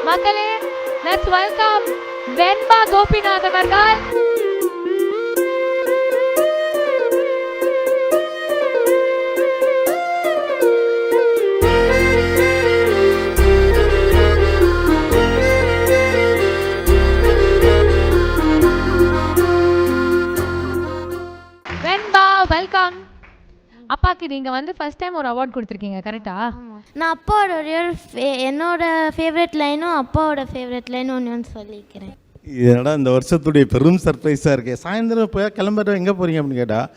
மக்களே, let's welcome வெண்பா கோபிநாத் அவர்கள். வெண்பா welcome. அப்பாக்கு நீங்க வந்து ஃபர்ஸ்ட் டைம் ஒரு அவார்ட் கொடுத்துருக்கீங்க, கரெக்டா? நான் அப்பாவோட என்னோட ஃபேவரட் லைனும் அப்பாவோட ஃபேவரட் லைனும் ஒன்று சொல்லிக்கிறேன். இதனடா இந்த வருஷத்துடைய பெரும் சர்ப்ரைஸாக இருக்கே. சாயந்தரம் இப்போ கிளம்புற எங்கே போகிறீங்க அப்படின்னு கேட்டால்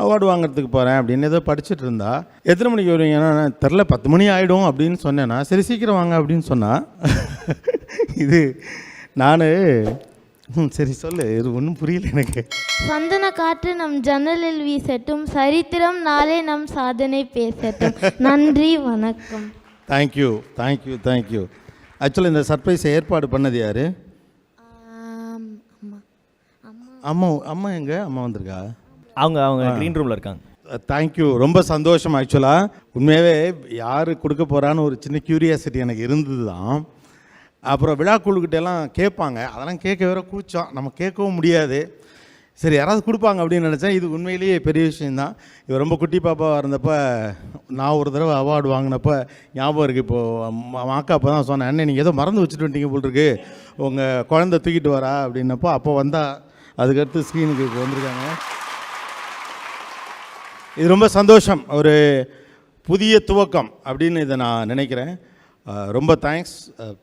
அவார்டு வாங்குறதுக்கு போகிறேன் அப்படின்னு ஏதோ படிச்சுட்டு இருந்தா. எத்தனை மணிக்கு வருவீங்கன்னா தெரில 10 மணி ஆகிடும் அப்படின்னு சொன்னேன்னா சரி சீக்கிரம் வாங்க அப்படின்னு சொன்னால் இது நான் சரி சொல்லு, இது ஒன்றும் புரியல எனக்கு. சந்தன காற்று நம் ஜன்னலில் வீசட்டும், சரித்திரம் நாளே நம் சாதனை பேசட்டும். நன்றி, வணக்கம். Thank you thank you thank you. ஆக்சுவலாக இந்த சர்ப்ரைஸை ஏற்பாடு பண்ணது யார்? அம்மா. அம்மா எங்கே? அம்மா வந்திருக்கா? அவங்க க்ரீன் ரூமில் இருக்காங்க. தேங்க்யூ, ரொம்ப சந்தோஷம். ஆக்சுவலாக உண்மையாகவே யார் கொடுக்க போகிறான்னு ஒரு சின்ன க்யூரியாசிட்டி எனக்கு இருந்தது தான். அப்புறம் விழாக்குழுக்கிட்டெல்லாம் கேட்பாங்க, அதெல்லாம் கேட்க வேற கூச்சம், நம்ம கேட்கவும் முடியாது. சரி யாராவது கொடுப்பாங்க அப்படின்னு நினச்சேன். இது உண்மையிலேயே பெரிய விஷயந்தான். இவர் ரொம்ப குட்டி பாப்பாவாக இருந்தப்போ நான் ஒரு தடவை அவார்டு வாங்கினப்போ ஞாபகம் இருக்குது. இப்போது மாக்கா அப்போ தான் சொன்னேன், அண்ணன் நீங்கள் ஏதோ மறந்து வச்சுட்டு வந்துட்டீங்க போல் இருக்கு, உங்கள் குழந்தை தூக்கிட்டு வரா அப்படின்னப்போ அப்போ வந்தால் அதுக்கடுத்து ஸ்க்ரீனுக்கு இப்போ வந்திருக்காங்க. இது ரொம்ப சந்தோஷம், ஒரு புதிய துவக்கம் அப்படின்னு இதை நான் நினைக்கிறேன். ரொம்ப தேங்க்ஸ்.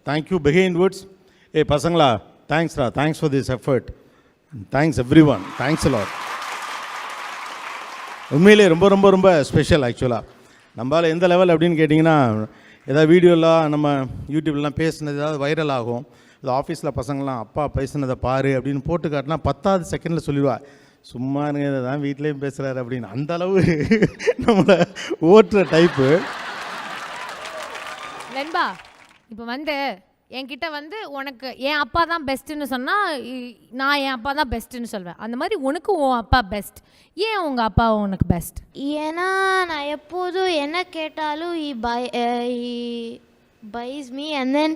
Thank you Behindwoods. பசங்களா தேங்க்ஸ்ரா, thanks for this effort. Thanks everyone, thanks a lot. உண்மையிலே ரொம்ப ரொம்ப ரொம்ப ஸ்பெஷல். ஆக்சுவலாக நம்மளால் எந்த லெவல் அப்படின்னு கேட்டிங்கன்னா, ஏதாவது வீடியோலாம் நம்ம யூடியூப்லாம் பேசுனது ஏதாவது வைரல் ஆகும். இது ஆஃபீஸில் பசங்களாம் அப்பா பேசுனதை பாரு அப்படின்னு போட்டு காட்டினா 10வது செகண்டில் சொல்லிடுவா, சும்மா இதை தான் வீட்லேயும் பேசுகிறாரு அப்படின்னு. அந்த அளவு நம்மளை ஓட்டுற டைப்பு. வெண்பா, இப்போ வந்து என்கிட்ட வந்து உனக்கு என் அப்பா தான் பெஸ்ட்டுன்னு சொன்னால் நான் என் அப்பா தான் பெஸ்ட்டுன்னு சொல்வேன். அந்த மாதிரி உனக்கு உன் அப்பா பெஸ்ட். ஏன் உங்கள் அப்பா உனக்கு பெஸ்ட்? ஏன்னா நான் எப்போதும் என்ன கேட்டாலும் buys me and then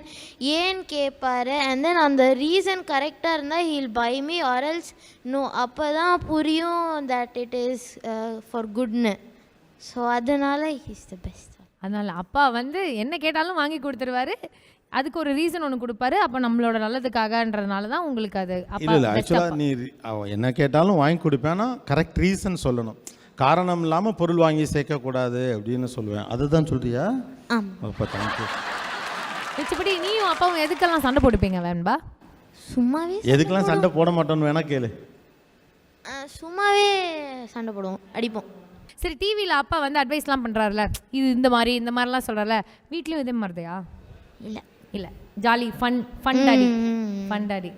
ஏன் கேட்பாரு and then அந்த ரீசன் கரெக்டாக இருந்தால் he'll buy me or else no. அப்போ தான் புரியும் that it is for goodன்னு. ஸோ அதனால he's the best. அதனால் அப்பா வந்து என்ன கேட்டாலும் வாங்கி கொடுத்துருவாரு, அதுக்கு ஒரு ரீசன் ஒன்று கொடுப்பாரு. அப்போ நம்மளோட நல்லதுக்காகன்றதுனால தான் உங்களுக்கு அது அப்பா. இல்லை ஆக்சுவலாக நீ என்ன கேட்டாலும் வாங்கி கொடுப்பேன்னா கரெக்ட் ரீசன் சொல்லணும். காரணம் இல்லாமல் பொருள் வாங்கி சேர்க்கக்கூடாது அப்படின்னு சொல்லுவேன். அதுதான் சொல்றியா? அப்போ தேங்க்யூ. மிச்சப்படி நீயும் அப்பாவும் எதுக்கெல்லாம் சண்டை போட்டுப்பீங்க வெண்பா? சும்மாவே எதுக்கெல்லாம் சண்டை போட மாட்டோன்னு வேணா கேளு. சும்மாவே சண்டை போடுவோம், அடிப்போம். சரி, டிவியில் அப்பா வந்து அட்வைஸ்லாம் பண்ணுறாருல, இது இந்த மாதிரிலாம் சொல்கிறாருல, வீட்லேயும் இதே மாதிரிதையா? இல்லை இல்லை, ஜாலி ஃபன் டாடி.